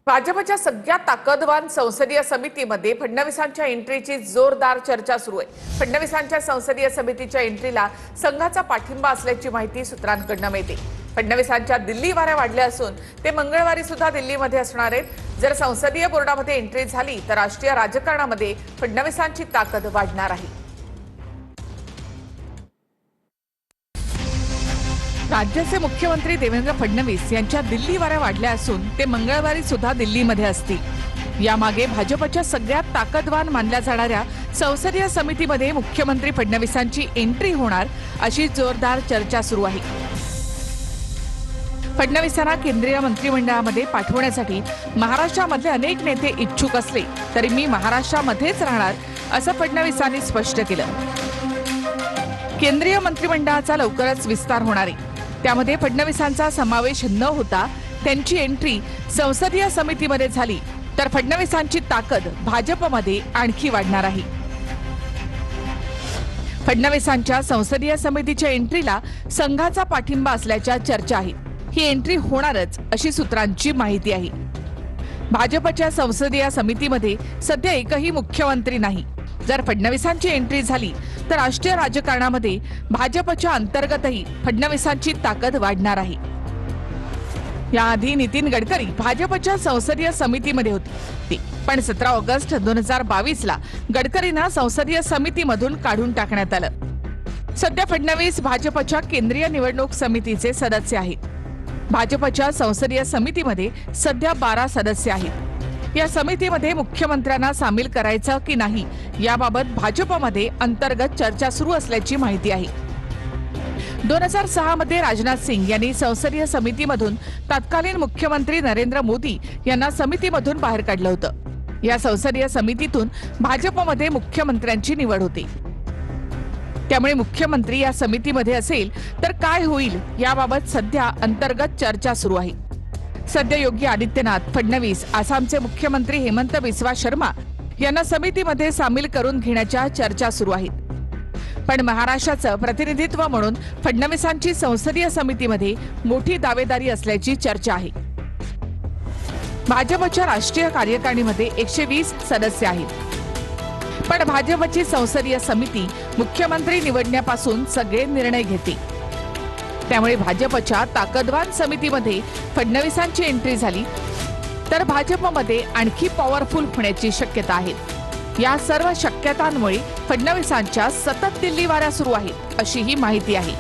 भाजपच्या सगळ्यात ताकदवान संसदीय समितीमध्ये फडणवीसांच्या एंट्रीची जोरदार चर्चा सुरू आहे। फडणवीसांच्या संसदीय समितीच्या एंट्रीला संघाचा पाठिंबा असल्याची माहिती सूत्रांकडून मिळते। फडणवीसांच्या दिल्ली वाऱ्या वाढल्या असून ते मंगळवारी सुद्धा दिल्लीमध्ये असणार आहेत। जर संसदीय बोर्डामध्ये एंट्री झाली तर राष्ट्रीय राजकारणामध्ये फडणवीसांची ताकद वाढणार आहे। राज्याचे मुख्यमंत्री देवेंद्र फडणवीस यांच्या दिल्ली वाऱ्या वाढल्या असून ते मंगळवारी सुद्धा दिल्लीमध्ये असतील। यामागे भाजपच्या सगळ्यात ताकदवान मानल्या जाणाऱ्या संसदीय समितीमध्ये मुख्यमंत्री फडणवीसांची एंट्री होणार अशी जोरदार चर्चा सुरू आहे। फडणवीसांना केंद्रीय मंत्रिमंडळामध्ये पाठवण्यासाठी महाराष्ट्रामधले अनेक नेते इच्छुक असले तरी मी महाराष्ट्रामध्येच राहणार असं फडणवीसांनी स्पष्ट केलं। केंद्रीय मंत्रिमंडळाचा लवकरच विस्तार होणार आहे, त्यामध्ये फडणवीसांचा समावेश न होता त्यांची एंट्री संसदीय समितीमध्ये झाली तर फडणवीसांची ताकद भाजपमध्ये आणखी वाढणार आहे। फडणवीसांच्या संसदीय समितीच्या एंट्रीला संघाचा पाठिंबा असल्याच्या चर्चा आहेत। ही एंट्री होणारच अशी सूत्रांची माहिती आहे। भाजपच्या संसदीय समितीमध्ये सध्या एकही मुख्यमंत्री नाही। जर फडणवीसांची एंट्री झाली तर राष्ट्रीय राजकारणामध्ये भाजपच्या अंतर्गतही फडणवीसांची ताकद वाढणार आहे। याआधी नितीन गडकरी भाजपच्या संसदीय समितीमध्ये होते, पण 17 ऑगस्ट 2022ला गडकरींना संसदीय समितीमधून काढून टाकण्यात आलं। सध्या फडणवीस भाजपच्या केंद्रीय निवडणूक समितीचे सदस्य आहेत। भाजपच्या संसदीय समितीमध्ये सध्या 12 सदस्य आहेत। या समितीमध्ये मुख्यमंत्र्यांना सामील करायचं की नाही याबाबत भाजपमध्ये अंतर्गत चर्चा सुरू असल्याची माहिती आहे। 2006 मध्ये राजनाथ सिंग यांनी संसदीय समितीमधून तत्कालीन मुख्यमंत्री नरेंद्र मोदी यांना समितीमधून बाहेर काढलं होतं। या संसदीय समितीतून भाजपमध्ये मुख्यमंत्र्यांची निवड होते, त्यामुळे मुख्यमंत्री या समितीमध्ये असेल तर काय होईल याबाबत सध्या अंतर्गत चर्चा सुरू आहे। सध्या योगी आदित्यनाथ, फडणवीस, आसामचे मुख्यमंत्री हेमंत बिस्वा शर्मा यांना समितीमध्ये सामील करून घेण्याच्या चर्चा सुरू आहेत। पण महाराष्ट्राचं प्रतिनिधित्व म्हणून फडणवीसांची संसदीय समितीमध्ये मोठी दावेदारी असल्याची चर्चा आहे। भाजपच्या राष्ट्रीय कार्यकारिणीमध्ये 120 सदस्य आहेत, पण भाजपची संसदीय समिती मुख्यमंत्री निवडण्यापासून सगळे निर्णय घेते। त्यामुळे भाजपच्या ताकदवान समितीमध्ये फडणवीसांची एंट्री झाली तर भाजपमध्ये आणखी पॉवरफुल होण्याची शक्यता आहे। या सर्व शक्यतांमुळे फडणवीसांच्या सतत दिल्ली वाऱ्या सुरू आहेत अशी ही माहिती आहे।